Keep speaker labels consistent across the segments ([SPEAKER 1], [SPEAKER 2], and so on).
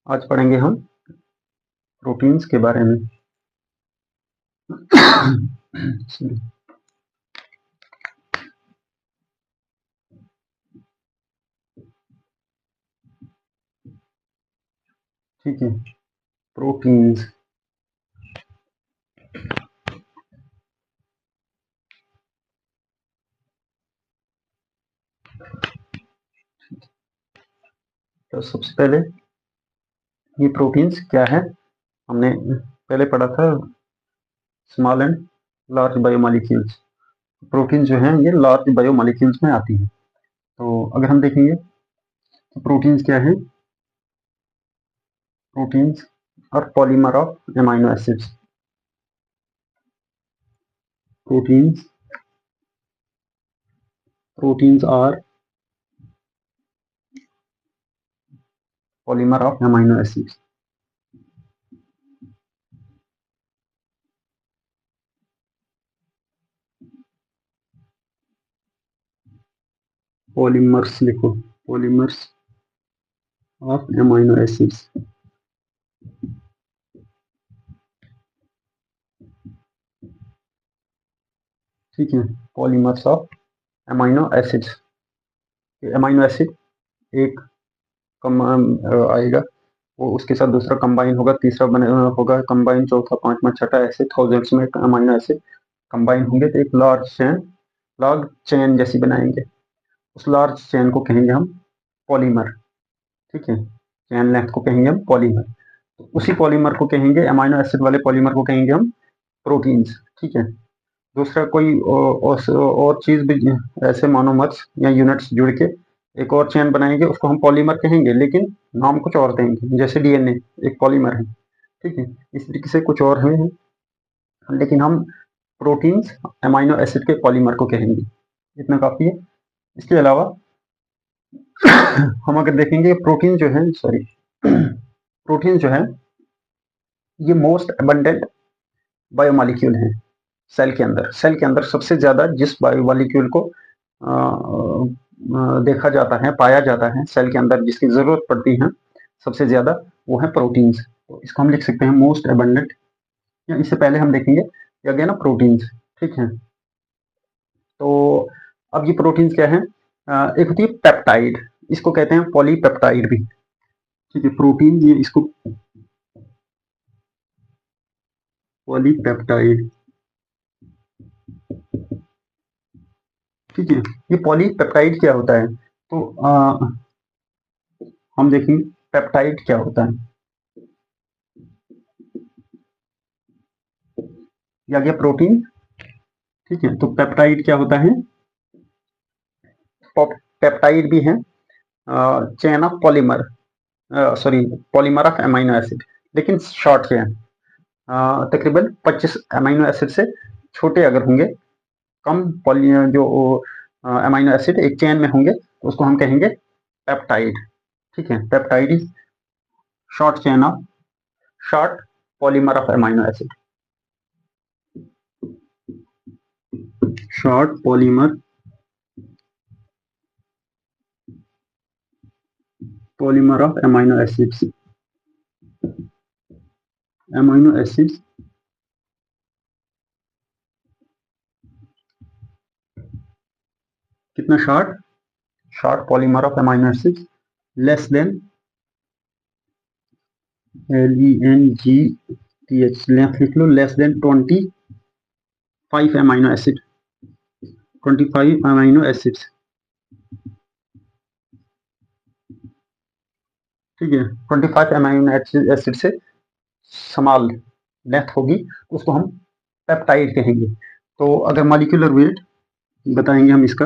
[SPEAKER 1] आज पढ़ेंगे हम प्रोटीन्स के बारे में। ठीक है, प्रोटीन्स। तो सबसे पहले ये प्रोटीन्स क्या है, हमने पहले पढ़ा था small and large biomolecules. Protein जो है ये लार्ज बायोमॉलिक्यूल्स में आती है। तो अगर हम देखेंगे तो प्रोटीन्स क्या है, प्रोटीन्स और polymer of amino acids. Proteins are polymer of amino acids. Polymers लिखो, पॉलीमर्स ऑफ एमाइनो एसिड्स। ठीक है, polymers of amino acids. Amino acid एक कम आएगा, वो उसके साथ दूसरा कंबाइन होगा, तीसरा बने होगा कंबाइन, चौथा, पांचवा, छठा, ऐसे थाउजेंड्स में अमाइनो एसिड कंबाइन होंगे तो एक लॉन्ग चेन जैसी बनाएंगे। उस लार्ज चेन को कहेंगे हम पॉलीमर। ठीक है, चेन लेंथ को कहेंगे हम पॉलीमर। तो उसी पॉलीमर को कहेंगे, अमाइनो एसिड वाले पॉलीमर को कहेंगे हम प्रोटीन्स। ठीक है, दूसरा कोई और चीज भी ऐसे मोनोमर्स या यूनिट्स जुड़ के एक और चेन बनाएंगे, उसको हम पॉलीमर कहेंगे, लेकिन नाम कुछ और देंगे। जैसे डीएनए एक पॉलीमर है। ठीक है, इस तरीके से कुछ और है, लेकिन हम प्रोटीन्स अमाइनो एसिड के पॉलीमर को कहेंगे। इतना काफी है। इसके अलावा हम अगर देखेंगे प्रोटीन जो है, प्रोटीन जो है ये मोस्ट अबंडेंट बायोमॉलिक्यूल है सेल के अंदर सबसे ज्यादा जिस बायोमॉलिक्यूल को देखा जाता है, पाया जाता है सेल के अंदर, जिसकी जरूरत पड़ती है सबसे ज्यादा, वो है प्रोटीन्स। तो इसको हम लिख सकते हैं मोस्ट अबंडेंट, या इससे पहले हम देखेंगे क्या गया ना, प्रोटीन्स। ठीक है, तो अब ये प्रोटीन्स क्या है, एक होती है पेप्टाइड, इसको कहते हैं पॉलीपेप्टाइड भी। ठीक है, प्रोटीन ये इसको पॉलीपेप्टाइड। ठीक है, ये पॉलीपेप्टाइड क्या होता है, तो हम देखेंगे पेप्टाइड क्या होता है। या गया प्रोटीन। ठीक है, तो पेप्टाइड क्या होता है, पेप्टाइड भी है chain of polymer, sorry polymer of amino acid, लेकिन शॉर्ट चेन। तकरीबन 25 अमाइनो एसिड से छोटे अगर होंगे, कम पॉली जो अमाइनो एसिड एक चेन में होंगे, तो उसको हम कहेंगे पेप्टाइड। ठीक है, peptide is short chain of short polymer of amino acid, short polymer of amino acids. Amino acids कितना short polymer of amino acids less than LENGTH, length लिख लो, less than 25 amino acid, 25 amino acids. ठीक है, 25 amino acid से small length होगी, उसको हम peptide कहेंगे। तो अगर मॉलिक्यूलर वेट बताएंगे हम इसका,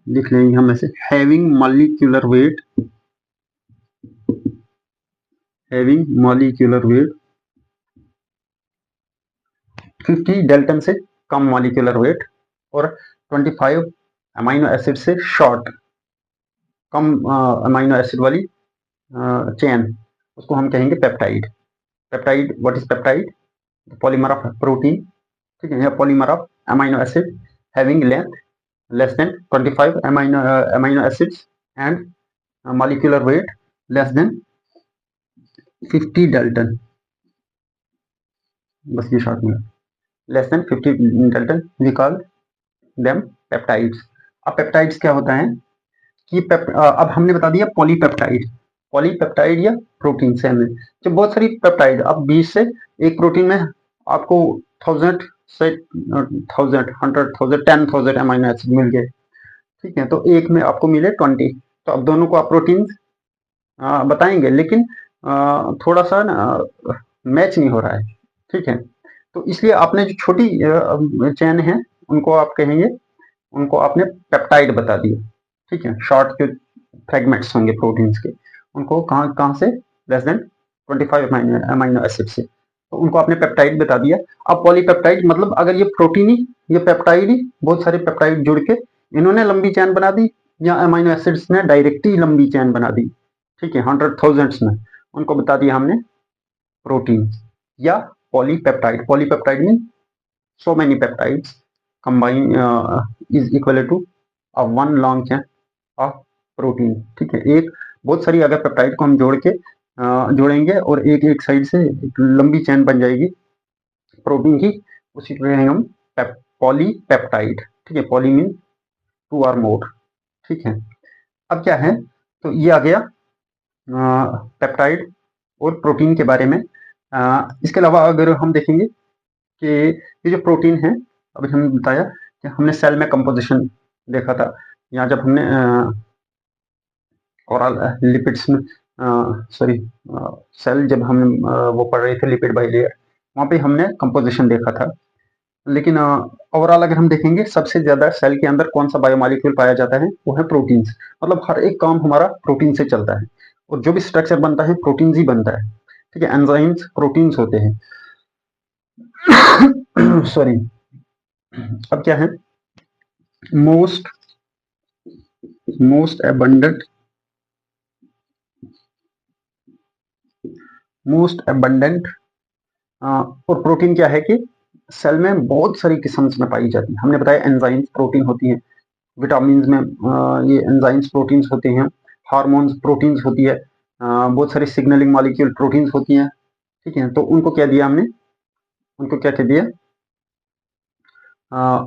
[SPEAKER 1] लिख लेंगे हम ऐसे, हैविंग मॉलिक्यूलर वेट 50 डेल्टन से कम मॉलिक्यूलर वेट, और 25 अमाइनो एसिड से शॉर्ट, कम अमाइनो एसिड वाली चेन, उसको हम कहेंगे peptide. Peptide, what is peptide, polymer of protein. ठीक है, polymer of amino acid having length less than 25 amino acids and molecular weight less than 50 dalton, बस ये शॉर्ट में, less than 50 dalton we call them peptides. अब peptides क्या होता है कि अब हमने बता दिया पॉलीपेप्टाइड, पॉलीपेप्टाइड या प्रोटीन से हमें जो बहुत सारी पेप्टाइड, अब 20 से एक प्रोटीन में आपको 1000 से 1000 100,000 10,000 अमाइनो एसिड मिल गए, ठीक है, तो एक में आपको मिले 20, तो अब दोनों को आप प्रोटीन बताएंगे, लेकिन थोड़ा सा ना मैच नहीं हो रहा है, ठीक है, तो इसलिए आपने जो छोटी चैन है उनको आप कहेंगे, उनको आपने पेप्टाइड बता दिया, ठीक है, शॉर्ट के फ्रेगमेंट्स होंगे प्रोटीन्स के, उनको कहाँ कहाँ से, लेस देन 25 अमाइनो एसिड से, तो उनको आपने पेप्टाइड बता दिया। अब पॉलीपेप्टाइड मतलब अगर ये प्रोटीन ही, ये पेप्टाइड ही, बहुत सारे पेप्टाइड जुड़ के इन्होंने लंबी चैन बना दी, या अमाइनो एसिड्स ने डायरेक्टली लंबी चैन बना दी, ठीक है, 100,000 में, उनको बता दिया हमने प्रोटीन या polypeptide. Polypeptide mean so many peptides combine is equal to a one long chain of protein, ठीक है, एक बहुत सारी अगर पेप्टाइड को हम जोड़ के जोड़ेंगे और एक एक साइड से एक लंबी चैन बन जाएगी प्रोटीन की, उसी को कहेंगे हम पॉलीपेप्टाइड, ठीक है, पॉली मीन 2 or more, ठीक है। अब क्या है, तो ये आ गया पेप्टाइड और प्रोटीन के बारे में। इसके अलावा अगर हम देखेंगे कि ये जो प्रोटीन है, अभी हमने बताया कि हमने सेल में कंपोजिशन देखा था, या जब हमने ओरल लिपिड्स में सॉरी सेल जब हम वो पढ़ रहे थे लिपिड बाई लेयर, वहाँ पे हमने कंपोजिशन देखा था, लेकिन ओवरऑल अगर हम देखेंगे सबसे ज्यादा सेल के अंदर कौन सा बायोमॉलिक्यूल पाया जाता है, वो है प्रोटीन्स, मतलब हर एक काम हमारा प्रोटीन से चलता है, और जो भी स्ट्रक्चर बनता है प्रोटीन्स ही बनता है, ठीक है, एंजाइम्स प्रोटीन्स होते हैं। सॉरी। अब क्या है, most most abundant most abundant और प्रोटीन क्या है कि सेल में बहुत सारी किस्म में पाई जाती है, हमने बताया एंजाइम्स प्रोटीन होती हैं, विटामिन में ये एंजाइम्स प्रोटीन्स होते हैं, हार्मोन्स प्रोटीन्स होती है, बहुत सारी सिग्नलिंग मॉलिक्यूल प्रोटीन्स होती हैं, ठीक है, तो उनको क्या दिया हमने, उनको क्या कह दिया,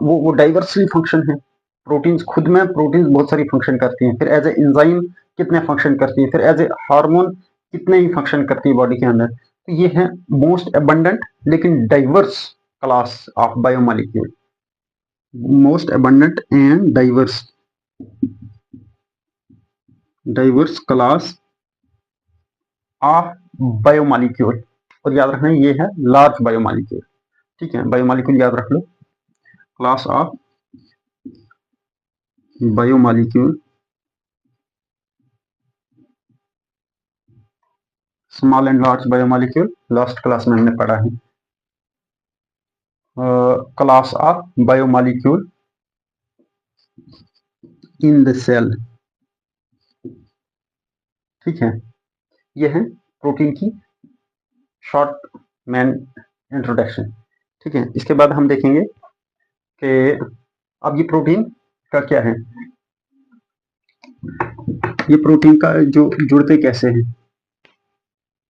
[SPEAKER 1] वो डाइवर्सली फंक्शन है, प्रोटीन्स खुद में प्रोटीन्स बहुत सारी फंक्शन करती हैं, फिर एज ए एंजाइम कितने फंक्शन करती है, फिर एज ए हार्मोन कितने ही फंक्शन करती है बॉडी के अंदर, तो ये है मोस्ट अबंडेंट लेकिन diverse class of biomolecule, most abundant and diverse class of biomolecule, और याद रखना ये है लार्ज बायोमॉलिक्यूल, ठीक है, बायोमॉलिक्यूल याद रख लो, class of biomolecule, small and large biomolecule last class में हमने पढ़ा है, class of biomolecule in the cell, ठीक है, ये है प्रोटीन की शॉर्ट मैन इंट्रोडक्शन, ठीक है। इसके बाद हम देखेंगे कि अब ये प्रोटीन का क्या है, ये प्रोटीन का जो जुड़ते कैसे हैं,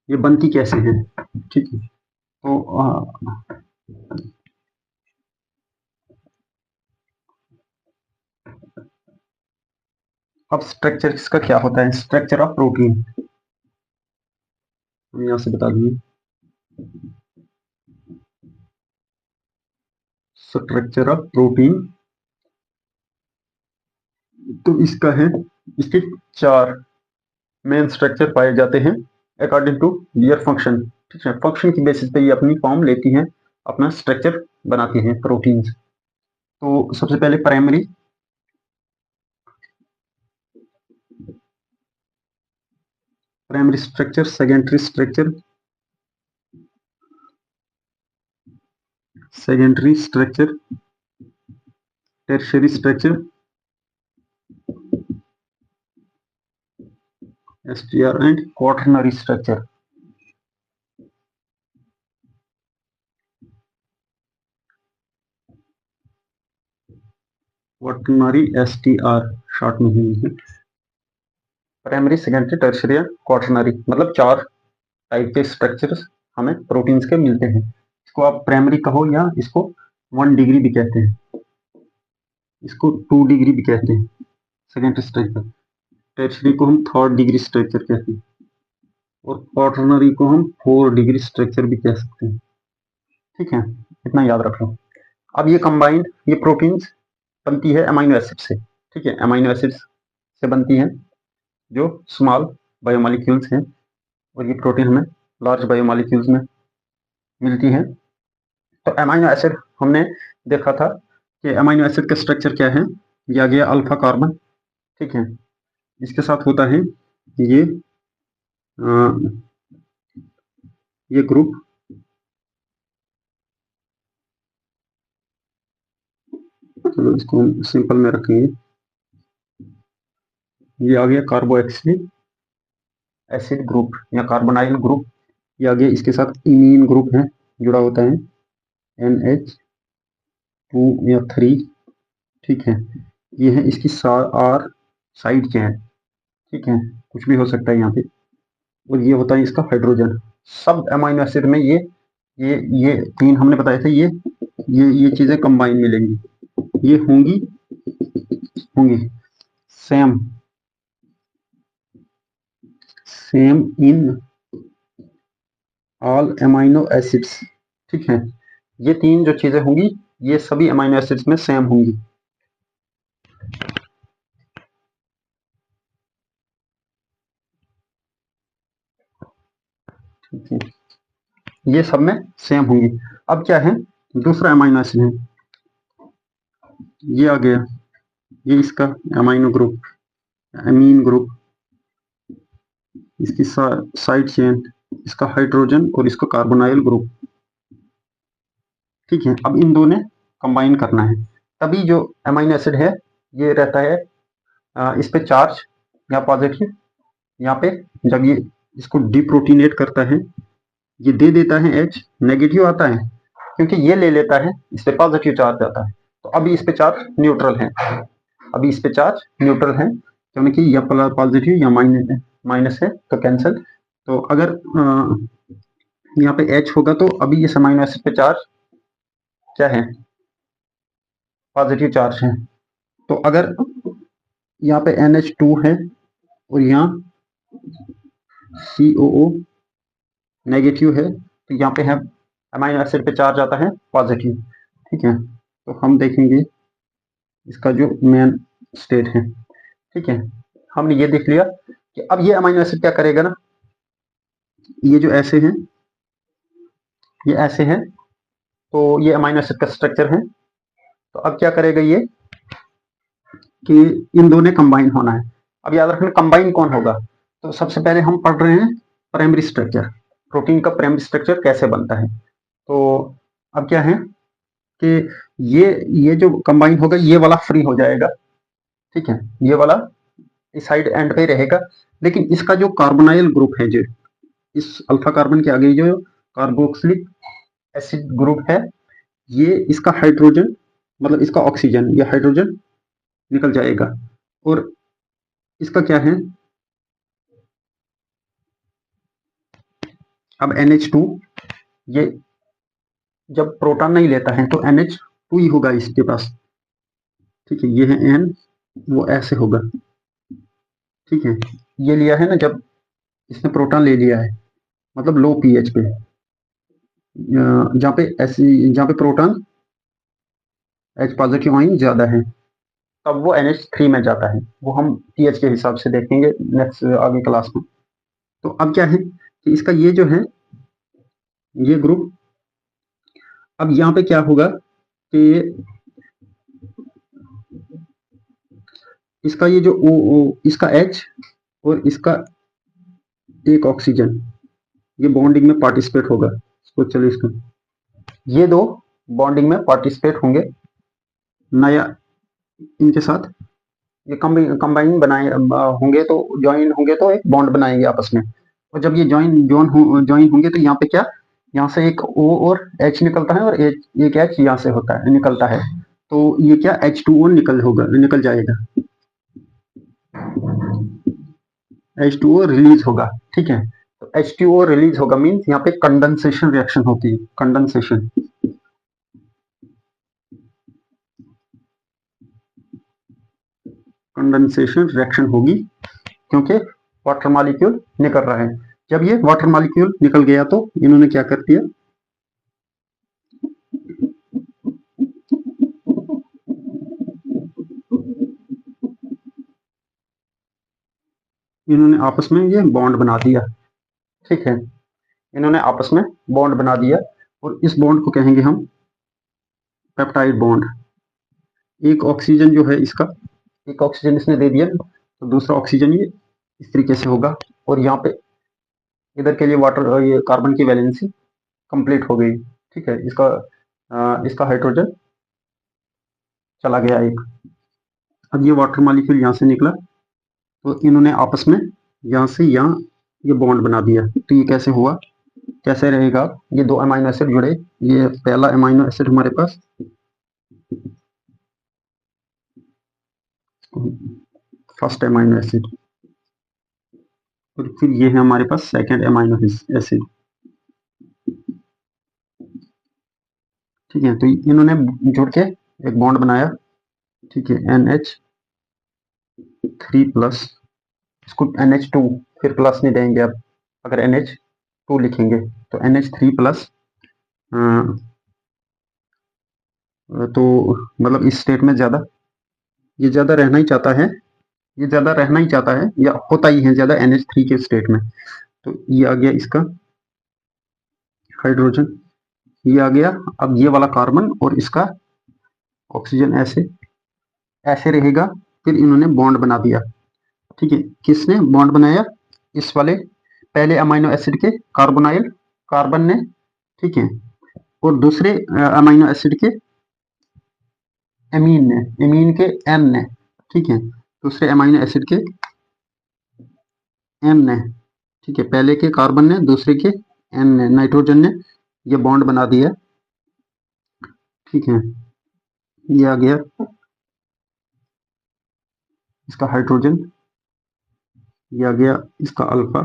[SPEAKER 1] ये बनती कैसे हैं, ठीक है, तो अब स्ट्रक्चर इसका क्या होता है, स्ट्रक्चर ऑफ प्रोटीन हम यहां से बता देंगे, स्ट्रक्चर ऑफ प्रोटीन, तो इसका है, इसके 4 मेन स्ट्रक्चर पाए जाते हैं अकॉर्डिंग टू दियर फंक्शन, ठीक है, फंक्शन की बेसिस पे ये अपनी फॉर्म लेती हैं, अपना स्ट्रक्चर बनाती हैं प्रोटीन्स। तो सबसे पहले primary structure, secondary structure, tertiary structure, STR and quaternary structure. Quaternary STR short में ही है, प्राइमरी, सेकेंडरी, टर्शियरी, क्वाटरनरी, मतलब 4 टाइप के स्ट्रक्चर्स हमें प्रोटीन्स के मिलते हैं। इसको आप प्राइमरी कहो या इसको 1 डिग्री भी कहते हैं, इसको 2 डिग्री भी कहते हैं, सेकेंडरी स्ट्रक्चर। टर्शियरी को हम 3rd डिग्री स्ट्रक्चर कहते हैं और क्वाटरनरी को हम 4 डिग्री स्ट्रक्चर भी कह सकते हैं। ठीक है, इतना याद रख लो। अब ये कंबाइंड, ये प्रोटीन्स बनती है अमीनो एसिड से। ठीक है, अमीनो एसिड्स से बनती हैं जो स्मॉल बायोमोलिक्यूल्स हैं, और ये प्रोटीन हमें लार्ज बायोमोलिक्यूल्स में मिलती हैं। तो अमीनो एसिड हमने देखा था कि अमीनो एसिड का स्ट्रक्चर क्या है, ये आ गया अल्फा कार्बन। ठीक है, इसके साथ होता है ये ग्रुप, चलो इसको हम सिंपल में रखेंगे, ये आ गया कार्बोक्सिलिक एसिड ग्रुप या कार्बोनाइल ग्रुप। ये आ गया, इसके साथ इमीन ग्रुप है जुड़ा होता है, NH2 या 3। ठीक है, ये है इसकी R साइड चेन। ठीक है, कुछ भी हो सकता है यहाँ पे, और ये होता है इसका हाइड्रोजन। सब अमीनो एसिड में ये 3 हमने बताए थे, ये चीजें कंबाइन मिलेंगी, ये होंगी same in all amino acids. ठीक है, ये 3 जो चीजें होंगी ये सभी अमीनो एसिड्स में सेम होंगी। ठीक है, ये सब में सेम होंगी। अब क्या है, दूसरा अमीनो एसिड है, ये आ गया, ये इसका अमीनो ग्रुप, अमीन ग्रुप, इसकी साइड चेन, इसका हाइड्रोजन और इसका कार्बोनाइल ग्रुप। ठीक है, अब इन दोनों ने कंबाइन करना है, तभी जो अमीनो एसिड है ये रहता है इस पे चार्ज या पॉजिटिव। यहाँ पे जब ये इसको डिप्रोटीनेट करता है, ये दे देता है H, नेगेटिव आता है क्योंकि ये ले लेता है, इस पे पॉजिटिव चार्ज आता है। तो अभी इस पे चार्ज न्यूट्रल है, अभी इस पे चार्ज न्यूट्रल है क्योंकि या पॉजिटिव या माइनस है तो कैंसिल। तो अगर यहाँ पे H होगा तो अभी इस अमीनो एसिड पे चार्ज क्या है, पॉजिटिव चार्ज है। तो अगर यहाँ पे NH2 है और यहाँ COO नेगेटिव है, तो यहाँ पे है अमीनो एसिड पे चार्ज आता है पॉजिटिव। ठीक है, तो हम देखेंगे इसका जो मेन स्टेट है। ठीक है, हमने ये देख लिया कि अब ये अमीनो एसिड क्या करेगा ना, ये जो ऐसे हैं, ये ऐसे हैं, तो ये अमीनो एसिड का स्ट्रक्चर है। तो अब क्या करेगा ये कि इन दोनों कंबाइन होना है। अब याद रखना कंबाइन कौन होगा, तो सबसे पहले हम पढ़ रहे हैं प्राइमरी स्ट्रक्चर, प्रोटीन का प्राइमरी स्ट्रक्चर कैसे बनता है। तो अब क्या है कि ये जो कंबाइन होगा ये वाला फ्री हो जाएगा। ठीक है, ये वाला इस साइड एंड पे रहेगा, लेकिन इसका जो कार्बोनाइल ग्रुप है, जो इस अल्फा कार्बन के आगे जो कार्बोक्सिलिक एसिड ग्रुप है, ये इसका हाइड्रोजन, मतलब इसका ऑक्सीजन या हाइड्रोजन निकल जाएगा। और इसका क्या है, अब NH2 ये जब प्रोटॉन नहीं लेता है तो NH2 ही होगा इसके पास। ठीक है, ये है N, वो ऐसे होगा। ठीक है, ये लिया है ना, जब इसने प्रोटॉन ले लिया है, मतलब लो pH पे, जहाँ पे प्रोटॉन H पॉजिटिव आयन ज्यादा है, तब वो NH3 में जाता है। वो हम pH के हिसाब से देखेंगे नेक्स्ट आगे क्लास में। तो अब क्या है कि इसका ये जो है ये ग्रुप, अब यहाँ पे क्या होगा कि इसका ये जो इसका H और इसका एक ऑक्सीजन, ये बॉन्डिंग में पार्टिसिपेट होगा। इसको चलिए इसको, ये दो बॉन्डिंग में पार्टिसिपेट होंगे, नया इनके साथ ये कंबाइन बनाए होंगे, तो ज्वाइन होंगे तो एक बॉन्ड बनाएंगे आपस में। और जब ये ज्वाइन होंगे तो यहाँ पे क्या, यहाँ से एक O और H निकलता है और एक H यहाँ से होता है, निकलता है। तो ये क्या H2O निकल जाएगा। H2O रिलीज होगा, ठीक है। तो H2O रिलीज होगा मीन्स यहाँ पे कंडेंसेशन रिएक्शन होती है, कंडेंसेशन कंडेंसेशन रिएक्शन होगी क्योंकि वाटर मॉलिक्यूल निकल रहा है। जब ये वाटर मॉलिक्यूल निकल गया तो इन्होंने क्या कर दिया, इन्होंने आपस में ये बॉन्ड बना दिया, ठीक है। इन्होंने आपस में बॉन्ड बना दिया और इस बॉन्ड को कहेंगे हम पेप्टाइड बॉन्ड। एक ऑक्सीजन जो है इसका, एक ऑक्सीजन इसने दे दिया तो दूसरा ऑक्सीजन ये इस तरीके से होगा और यहाँ पे इधर के लिए वाटर ये कार्बन की वैलेंसी कंप्लीट हो गई, ठीक है। इसका हाइड्रोजन चला गया एक। अब ये वाटर मॉलिक्यूल यहाँ से निकला तो इन्होंने आपस में यहाँ से यहाँ ये बॉन्ड बना दिया। तो ये कैसे हुआ, कैसे रहेगा, ये दो अमाइनो एसिड जुड़े, ये पहला अमाइनो एसिड हमारे पास फर्स्ट अमाइनो एसिड और फिर ये है हमारे पास सेकंड अमाइनो एसिड, ठीक है। तो इन्होंने जुड़ के एक बॉन्ड बनाया, ठीक है, NH3+, इसको NH2 फिर प्लस नहीं देंगे अब, अगर NH2 लिखेंगे तो NH3+, तो मतलब इस स्टेट में ज़्यादा, ये ज़्यादा रहना ही चाहता है, ये ज़्यादा रहना ही चाहता है या होता ही है ज़्यादा NH3 के स्टेट में। तो ये आ गया इसका हाइड्रोजन, ये आ गया। अब ये वाला कार्बन और इसका ऑक्सीजन ऐसे ऐसे रहेगा, फिर इन्होंने बॉन्ड बना दिया, ठीक है। किसने बॉन्ड बनाया, इस वाले पहले अमाइनो एसिड के कार्बोनाइल कार्बन ने, ठीक है, और दूसरे अमाइनो एसिड के एमीन ने, एमीन के एन ने, ठीक है, दूसरे अमाइनो एसिड के एन ने, ठीक है, पहले के कार्बन ने दूसरे के एन ने, नाइट्रोजन ने ये बॉन्ड बना दिया, ठीक है। ये आ गया इसका हाइड्रोजन, ये आ गया इसका अल्फा,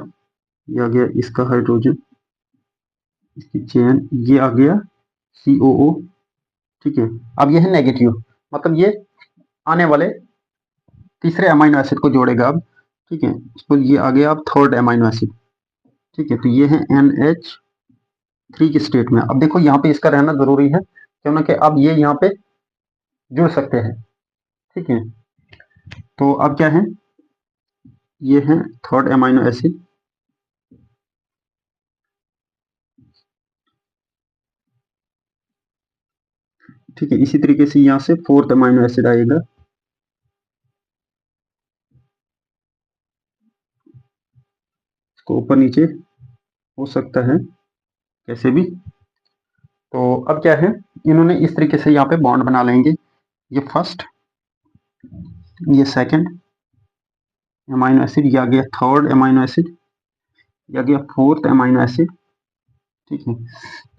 [SPEAKER 1] ये आ गया इसका हाइड्रोजन, इसकी चेन, ये आ गया COO, ठीक है। अब ये है नेगेटिव, मतलब ये आने वाले तीसरे अमाइनो एसिड को जोड़ेगा अब, ठीक है। इसको ये आ गया अब थर्ड अमाइनो एसिड, ठीक है। तो ये है NH3 की स्टेट में। अब देखो यहाँ पे इसका रहना जरूरी है क्योंकि अब ये यहाँ पे जुड़ सकते हैं, ठीक है। तो अब क्या है, ये है थर्ड अमाइनो एसिड, ठीक है। इसी तरीके से यहाँ से फोर्थ अमाइनो एसिड आएगा, इसको ऊपर नीचे हो सकता है कैसे भी। तो अब क्या है, इन्होंने इस तरीके से यहाँ पे बॉन्ड बना लेंगे, ये फर्स्ट, ये सेकंड अमाइनो एसिड, ये आ गया थर्ड अमाइनो एसिड, ये आ गया फोर्थ अमाइनो एसिड, ठीक है।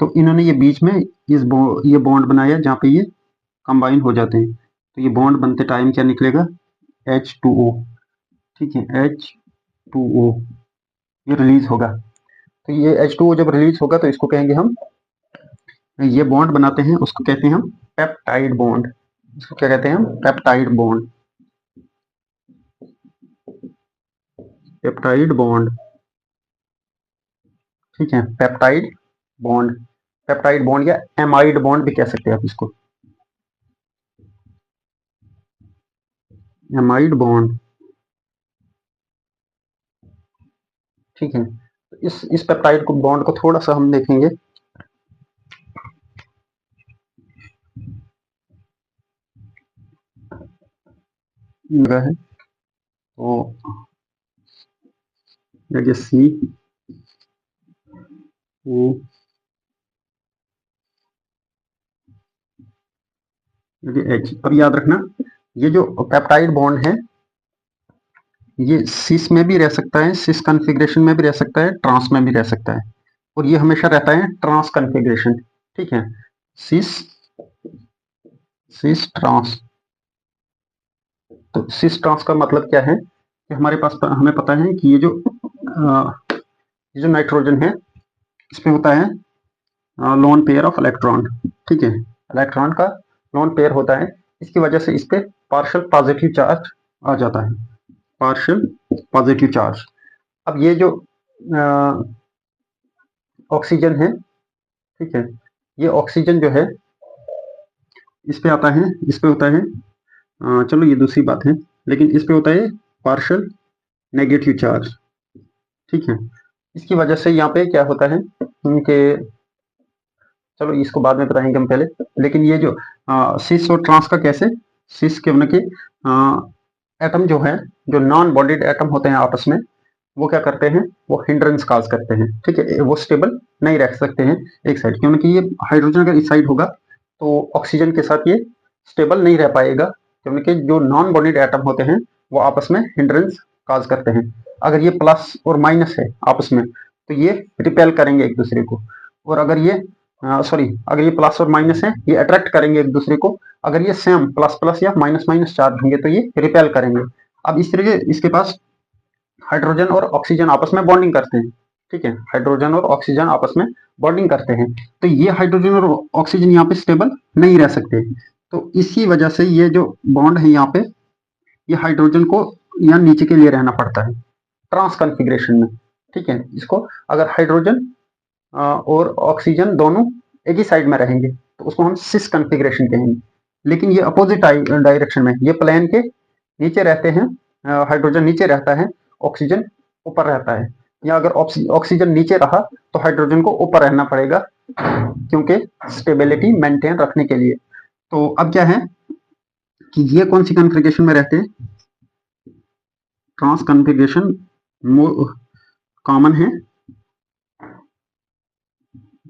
[SPEAKER 1] तो इन्होंने ये बीच में ये बॉन्ड बनाया जहाँ पे ये कंबाइन हो जाते हैं। तो ये बॉन्ड बनते टाइम क्या निकलेगा, H2O, ठीक है, H2O ये रिलीज होगा। तो ये H2O जब रिलीज होगा तो इसको कहेंगे हम, ये बॉन्ड बनाते हैं उसको कहते हैं हम पेप्टाइड बॉन्ड। इसको क्या कहते हैं हम, पेप्टाइड बॉन्ड, पेप्टाइड बॉन्ड, ठीक है, पेप्टाइड बॉन्ड, पेप्टाइड बॉन्ड या एमाइड बॉन्ड भी कह सकते हैं आप इसको, एमाइड बॉन्ड, ठीक है। तो इस पेप्टाइड को बॉन्ड को थोड़ा सा हम देखेंगे, है तो C O H। अब याद रखना ये जो पेप्टाइड बॉन्ड है ये सिस में भी रह सकता है, सिस कॉन्फ़िगरेशन में भी रह सकता है, ट्रांस में भी रह सकता है, और ये हमेशा रहता है ट्रांस कॉन्फ़िगरेशन, ठीक है। सिस सिस ट्रांस, तो सिस ट्रांस का मतलब क्या है कि हमारे पास हमें पता है कि ये जो नाइट्रोजन है इसमें होता है लोन पेयर ऑफ इलेक्ट्रॉन। ठीक है, इलेक्ट्रॉन का लोन पेयर होता है, इसकी वजह से इस पे पार्शियल पॉजिटिव चार्ज आ जाता है, पार्शियल पॉजिटिव चार्ज। अब ये जो ऑक्सीजन है, ठीक है, ये ऑक्सीजन जो है इस पे आता है, इस पे होता है चलो ये दूसरी बात है, लेकिन इस पे होता है पार्शियल नेगेटिव चार्ज। ठीक है, इसकी वजह से यहाँ पे क्या होता है कि चलो इसको बाद में बताएंगे हम पहले, लेकिन ये जो सिस और ट्रांस का कैसे, सिस के मतलब कि एटम जो है, जो नॉन बॉडीड एटम होते हैं आपस में, वो क्या करते हैं, वो हिंड्रेंस काज करते हैं। ठीक है, वो स्टेबल नहीं रह सकते हैं एक साइड, क्योंकि ये हाइड्रोजन अगर इस साइड होगा तो ऑक्सीजन के साथ ये स्टेबल नहीं रह पाएगा, क्योंकि जो नॉन बॉडीड एटम होते हैं वो आपस में हिंड्रेंस काज करते हैं। अगर ये प्लस और माइनस है आपस में तो ये रिपेल करेंगे एक दूसरे को, और अगर ये अगर ये प्लस और माइनस है ये अट्रैक्ट करेंगे एक दूसरे को, अगर ये सेम प्लस प्लस या माइनस माइनस चार्ज होंगे तो ये रिपेल करेंगे। अब इस तरीके इसके पास हाइड्रोजन और ऑक्सीजन आपस में बॉन्डिंग करते हैं। ठीक है, हाइड्रोजन और ऑक्सीजन आपस में बॉन्डिंग करते हैं, तो ये हाइड्रोजन और ऑक्सीजन यहाँ पे स्टेबल नहीं रह सकते, तो इसी वजह से ये जो बॉन्ड है यहाँ पे, ये हाइड्रोजन को यहाँ नीचे के लिए रहना पड़ता है ट्रांस कॉन्फ़िगरेशन में। ठीक है, इसको अगर हाइड्रोजन और ऑक्सीजन दोनों एक ही साइड में रहेंगे तो उसको हम सिस कॉन्फ़िगरेशन कहेंगे, लेकिन ये अपोजिट डायरेक्शन में, ये प्लेन के नीचे रहते हैं, हाइड्रोजन नीचे रहता है, ऑक्सीजन ऊपर रहता है, या अगर ऑक्सीजन नीचे रहा तो हाइड्रोजन को ऊपर रहना पड़ेगा, क्योंकि स्टेबिलिटी मेंटेन रखने के लिए। तो अब क्या है कि ये कौन सी कॉन्फ़िगरेशन में रहते हैं, ट्रांस कॉन्फ़िगरेशन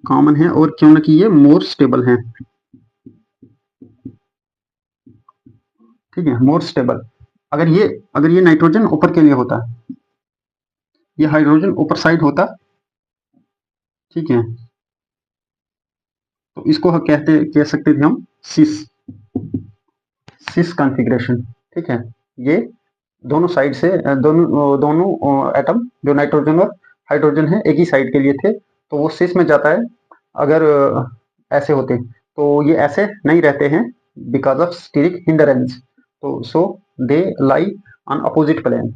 [SPEAKER 1] कॉमन है और क्यों ना कि ये मोर स्टेबल है। ठीक है, मोर स्टेबल। अगर ये नाइट्रोजन ऊपर के लिए होता, ये हाइड्रोजन ऊपर साइड होता, ठीक है, तो इसको हम कह सकते थे हम सिस कॉन्फ़िगरेशन। ठीक है, ये दोनों साइड से दोनों एटम जो नाइट्रोजन और हाइड्रोजन है एक ही साइड के लिए थे, तो वो सिस में जाता है। अगर ऐसे होते तो ये ऐसे नहीं रहते हैं बिकॉज ऑफ स्टीरिक हिंडरेंस, तो so they lie on opposite plane.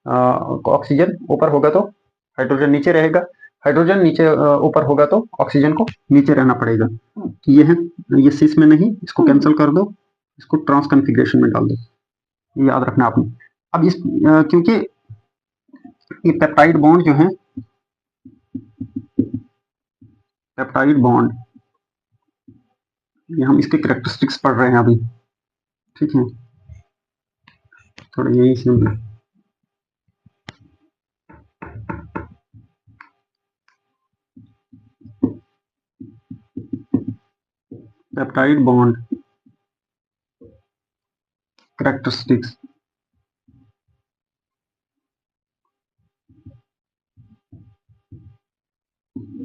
[SPEAKER 1] Oxygen ऊपर होगा तो हाइड्रोजन नीचे रहेगा, हाइड्रोजन नीचे ऊपर होगा तो ऑक्सीजन को नीचे रहना पड़ेगा। ये है, ये सिस में नहीं, इसको कैंसिल कर दो, इसको ट्रांस कॉन्फ़िगरेशन में डाल दो, ये याद रखना आपने। अब इस क्योंकि ये पेप्टाइड बॉन्ड जो है, पेप्टाइड बॉन्ड, ये हम इसके कैरेक्टरिस्टिक्स पढ़ रहे हैं अभी। ठीक है, थोड़ा यही सिंपल, पेप्टाइड बॉन्ड कैरेक्टरिस्टिक्स।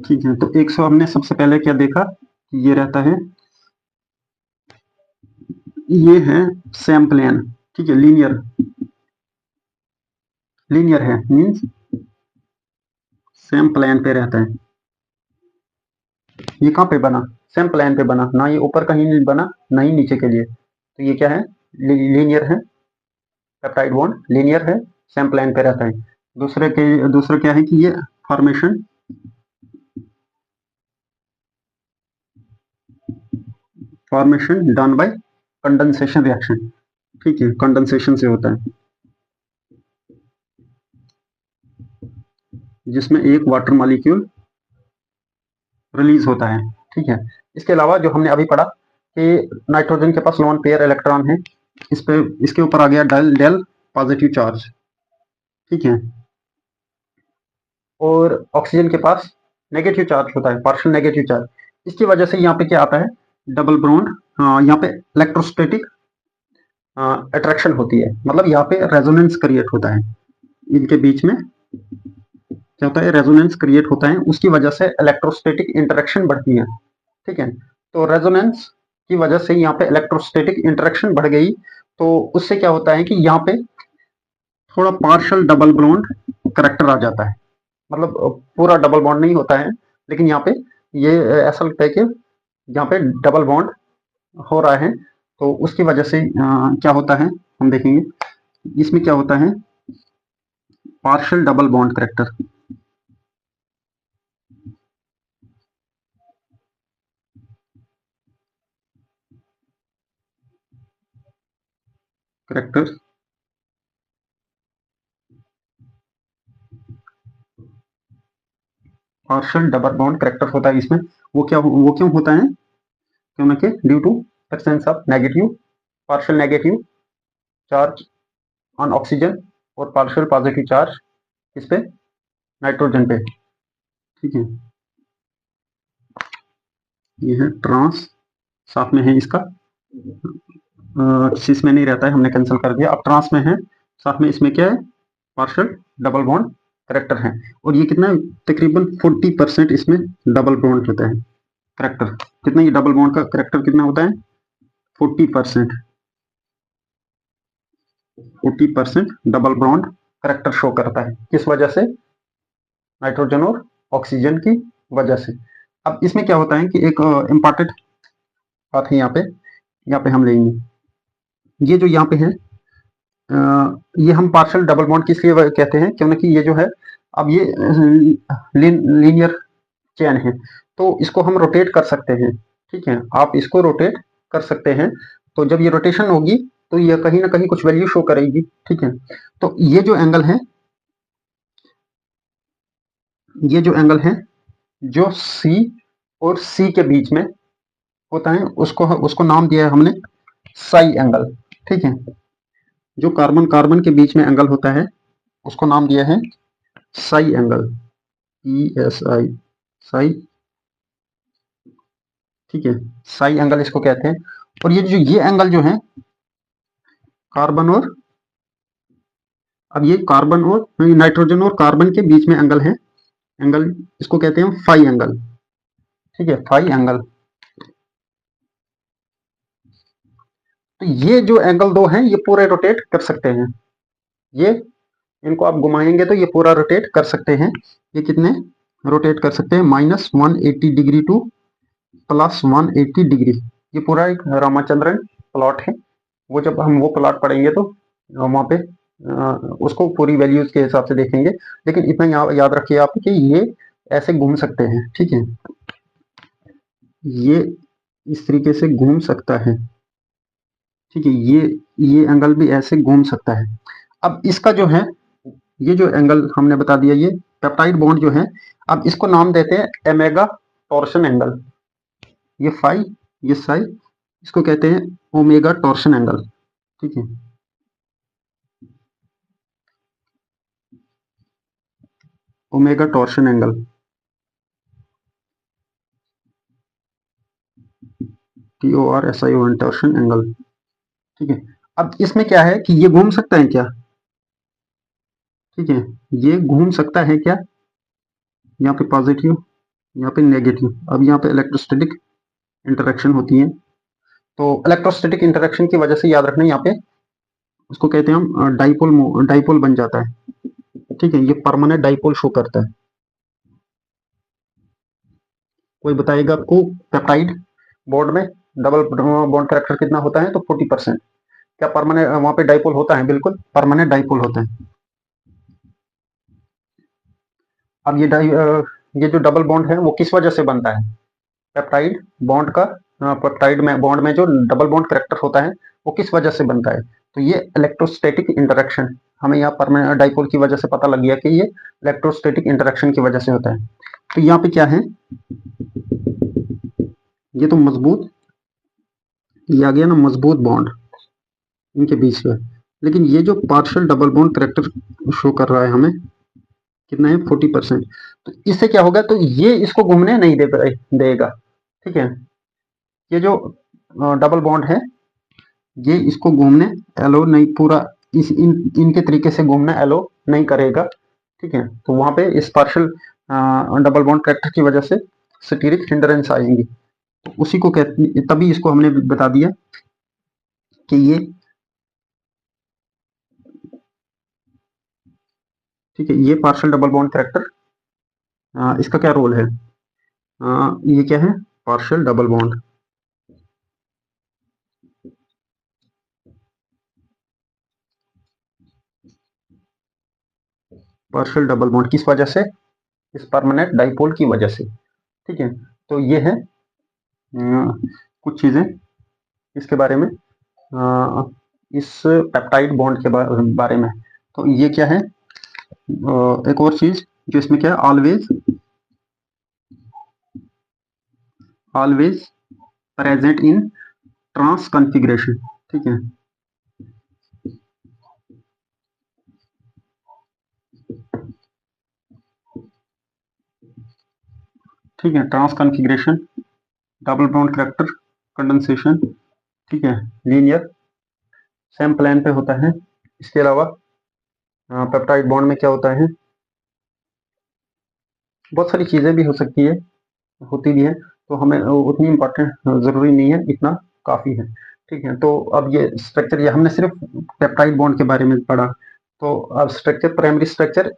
[SPEAKER 1] ठीक है, तो 100 हमने सबसे पहले क्या देखा कि ये रहता है, ये है सेम प्लेन। ठीक है, लीनियर है, मींस सेम प्लेन पे रहता है। ये कहाँ पे बना, सेम प्लेन पे बना, ना ये ऊपर कहीं नहीं बना ना ही नीचे के लिए, तो ये क्या है, लीनियर है, पेप्टाइड बॉन्ड लीनियर है, सेम प्लेन पे रहता है। दूसरा क्या है कि ये formation done by condensation reaction. ठीक है, कंडेंसेशन से होता है, जिसमें एक वाटर मॉलिक्यूल रिलीज होता है। ठीक है, इसके अलावा जो हमने अभी पढ़ा कि नाइट्रोजन के पास लोन पेयर इलेक्ट्रॉन है, इसके ऊपर आ गया डेल पॉजिटिव चार्ज। ठीक है, और ऑक्सीजन के पास नेगेटिव चार्ज होता है, पार्शियल नेगेटिव चार्ज। इसकी वजह से यहाँ पे क्या आता है, डबल बॉन्ड, यहाँ पे इलेक्ट्रोस्टैटिक अट्रैक्शन होती है, मतलब यहाँ पे रेजोनेंस क्रिएट होता है, इनके बीच में क्या होता है, रेजोनेंस क्रिएट होता है, उसकी वजह से इलेक्ट्रोस्टैटिक इंटरेक्शन बढ़ती है। ठीक है, तो रेजोनेंस की वजह से यहाँ पे इलेक्ट्रोस्टैटिक इंटरेक्शन बढ़ गई, तो उससे क्या होता है कि यहाँ पे थोड़ा पार्शियल डबल बॉन्ड करेक्टर आ जाता है, मतलब पूरा डबल बॉन्ड नहीं होता है, लेकिन यहाँ पे ये ऐसा लगता है कि यहाँ पे डबल बॉन्ड हो रहा है, तो उसकी वजह से क्या होता है हम देखेंगे। इसमें क्या होता है, partial double bond character, character partial double bond character होता है इसमें। वो क्यों होता है, क्योंकि due to presence of negative, partial negative charge on oxygen और पार्शियल पॉजिटिव चार्ज किस पे, नाइट्रोजन पे। ठीक है, ये है ट्रांस, साथ में है इसका सिस में नहीं रहता है, हमने कैंसिल कर दिया। अब ट्रांस में है, साथ में इसमें क्या है, पार्शियल डबल बॉन्ड करेक्टर है, और ये कितना तकरीबन 40% इसमें डबल बॉन्ड होता है करेक्टर। कितना ये डबल बॉन्ड का करेक्टर कितना होता है, 40%। 40% डबल बॉन्ड करेक्टर शो करता है, किस वजह से, नाइट्रोजन और ऑक्सीजन की वजह से। अब इसमें क्या होता है कि एक इम्पॉर्टेंट बात है यहाँ पे हम लेंगे, ये जो यहाँ पे है, ये हम पार्शियल डबल बॉन्ड किस लिए कहते हैं, क्योंकि ये जो है, अब ये लीनियर चेन है, तो इसको हम रोटेट कर सकते हैं। ठीक है, आप इसको रोटेट कर सकते हैं, तो जब ये रोटेशन होगी तो ये कहीं ना कहीं कुछ वैल्यू शो करेगी। ठीक है, तो ये जो एंगल है, ये जो एंगल है जो सी और सी के बीच में होता है, उसको उसको नाम दिया है हमने साई एंगल। ठीक है, जो कार्बन कार्बन के बीच में एंगल होता है उसको नाम दिया है साई एंगल, ESI, साई। ठीक है, साई एंगल इसको कहते हैं। और ये एंगल जो है कार्बन और, अब ये कार्बन और नाइट्रोजन और कार्बन के बीच में एंगल है, एंगल इसको कहते हैं फाई एंगल। ठीक है, फाई एंगल। तो ये जो एंगल दो हैं ये पूरे रोटेट कर सकते हैं, ये इनको आप घुमाएंगे तो ये पूरा रोटेट कर सकते हैं। ये कितने रोटेट कर सकते हैं, -180 डिग्री टू +180 डिग्री। ये पूरा एक रामाचंद्रन प्लॉट है, वो जब हम वो प्लॉट पढ़ेंगे तो वहाँ पे उसको पूरी वैल्यूज के हिसाब से देखेंगे, लेकिन इतना याद रखिए आप कि ये ऐसे घूम सकते हैं। ठीक है, ये इस तरीके से घूम सकता है। ठीक है, ये एंगल भी ऐसे घूम सकता है। अब इसका जो है, ये जो एंगल हमने बता दिया, ये पेप्टाइड बॉन्ड जो है, अब इसको नाम देते हैं एमेगा टॉर्शन एंगल। ये फाई, ये साई, इसको कहते हैं ओमेगा टॉर्शन एंगल। ठीक है, omega torsion angle, TORSION torsion angle. ठीक है, अब इसमें क्या है कि ये घूम सकता है क्या, ठीक है, ये घूम सकता है क्या, यहाँ पे पॉजिटिव, यहाँ पे नेगेटिव। अब यहाँ पे इलेक्ट्रोस्टैटिक इंटरेक्शन होती है, तो इलेक्ट्रोस्टैटिक इंटरेक्शन की वजह से याद रखना, यहाँ पे उसको कहते हैं हम डाइपोल, डाइपोल बन जाता है। ठीक है, ये परमानेंट डाइपोल शो करता है। कोई बताएगा आपको पेप्टाइड बॉन्ड में डबल बॉन्ड करेक्टर कितना होता है, तो 40%। क्या परमानेंट वहां पे डाइपोल होता है, बिल्कुल परमानेंट डाइपोल होता है। अब ये जो डबल बॉन्ड है वो किस वजह से बनता है, पेप्टाइड बॉन्ड का, पेप्टाइड में बॉन्ड में जो डबल बॉन्ड करेक्टर होता है वो किस वजह से बनता है, तो ये इलेक्ट्रोस्टैटिक इंटरेक्शन, हमें यहाँ परमानेंट डाइपोल की वजह से पता लग गया कि ये इलेक्ट्रोस्टैटिक इंटरेक्शन की वजह से होता है। तो यहाँ पे क्या है, ये तो मजबूत, ये आ गया ना मजबूत बॉन्ड इनके बीच में, लेकिन ये जो partial double bond character show कर रहा है हमें कितना है, 40%। तो इससे क्या होगा, तो ये इसको घूमने नहीं देगा। ठीक है, ये जो डबल बॉन्ड है ये इसको घूमने एलो नहीं, पूरा इनके तरीके से घूमना एलो नहीं करेगा। ठीक है, तो वहां पे इस पार्शियल डबल बॉन्ड करेक्टर की वजह से स्टीरिक हिंड्रेंस आएंगी, तो उसी को कहते, तभी इसको हमने बता दिया कि ठीक है, ये पार्शियल डबल बॉन्ड कैरेक्टर, इसका क्या रोल है? ये क्या है? Partial double bond. Partial double bond किस वजह से? इस परमानेंट डाइपोल की वजह से। ठीक है, तो ये है कुछ चीजें इसके बारे में, इस पेप्टाइड बॉन्ड के बारे में। तो ये क्या है? एक और चीज जो इसमें क्या है, always present in trans configuration. ठीक है, ठीक है, trans configuration, double bond character, condensation. ठीक है, लीनियर सेम प्लेन पे होता है। इसके अलावा पेप्टाइड बॉन्ड में क्या होता है, बहुत सारी चीजें भी हो सकती है, होती भी है, तो हमें उतनी इम्पोर्टेंट जरूरी नहीं है, इतना काफी है। ठीक है, तो अब ये स्ट्रक्चर, ये हमने सिर्फ पेप्टाइड बॉन्ड के बारे में पढ़ा। तो अब स्ट्रक्चर, प्राइमरी स्ट्रक्चर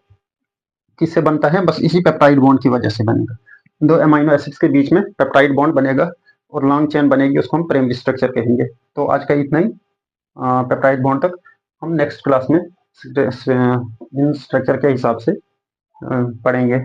[SPEAKER 1] किससे बनता है? बस इसी पेप्टाइड बॉन्ड की वजह से बनेगा। दो अमीनो एसिड्स के बीच में पेप्टाइड बॉन्ड बनेगा और लॉन्ग चेन बनेगी, उसको हम प्राइमरी स्ट्रक्चर कहेंगे। तो आज का इतना ही, पेप्टाइड बॉन्ड तक। हम नेक्स्ट क्लास में इन स्ट्रक्चर के हिसाब से पढ़ेंगे।